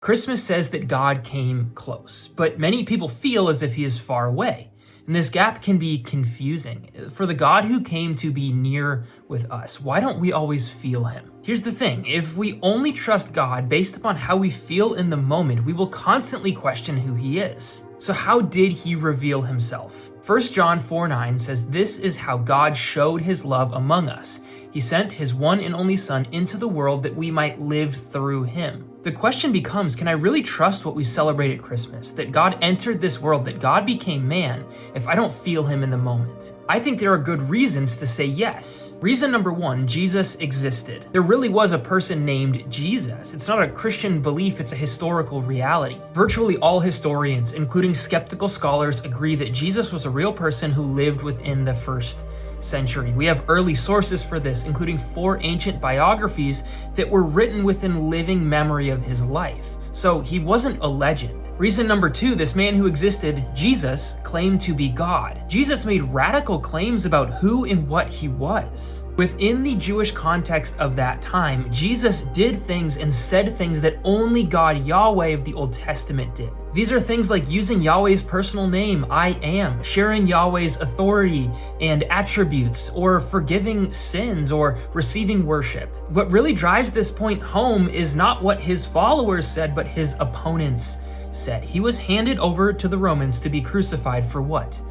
Christmas says that God came close, but many people feel as if he is far away. And this gap can be confusing. For the God who came to be near with us, why don't we always feel him? Here's the thing, if we only trust God based upon how we feel in the moment, we will constantly question who he is. So how did he reveal himself? 1 John 4:9 says, "This is how God showed his love among us. He sent his one and only Son into the world that we might live through him." The question becomes, can I really trust what we celebrate at Christmas? That God entered this world, that God became man, if I don't feel him in the moment? I think there are good reasons to say yes. Reason number one, Jesus existed. There really was a person named Jesus. It's not a Christian belief, it's a historical reality. Virtually all historians, including skeptical scholars, agree that Jesus was a real person who lived within the first century. We have early sources for this, including 4 ancient biographies that were written within living memory of his life. So he wasn't a legend. Reason number 2, this man who existed, Jesus, claimed to be God. Jesus made radical claims about who and what he was. Within the Jewish context of that time, Jesus did things and said things that only God Yahweh of the Old Testament did. These are things like using Yahweh's personal name, I am, sharing Yahweh's authority and attributes, or forgiving sins, or receiving worship. What really drives this point home is not what his followers said, but his opponents said. He was handed over to the Romans to be crucified for what?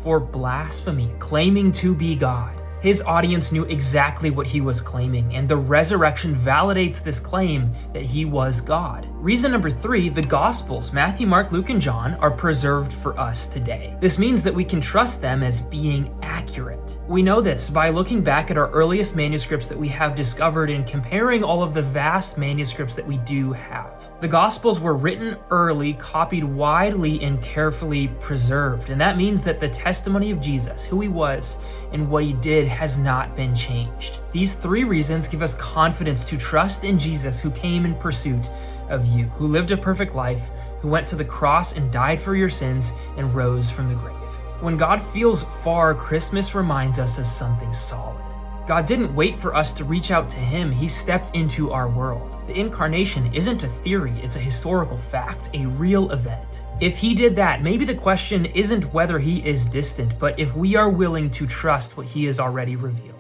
For blasphemy, claiming to be God. His audience knew exactly what he was claiming, and the resurrection validates this claim that he was God. Reason number 3, the Gospels, Matthew, Mark, Luke, and John, are preserved for us today. This means that we can trust them as being accurate. We know this by looking back at our earliest manuscripts that we have discovered and comparing all of the vast manuscripts that we do have. The Gospels were written early, copied widely, and carefully preserved. And that means that the testimony of Jesus, who he was and what he did, has not been changed. These 3 reasons give us confidence to trust in Jesus, who came in pursuit of you, who lived a perfect life, who went to the cross and died for your sins and rose from the grave. When God feels far, Christmas reminds us of something solid. God didn't wait for us to reach out to him, he stepped into our world. The Incarnation isn't a theory, it's a historical fact, a real event. If he did that, maybe the question isn't whether he is distant, but if we are willing to trust what he has already revealed.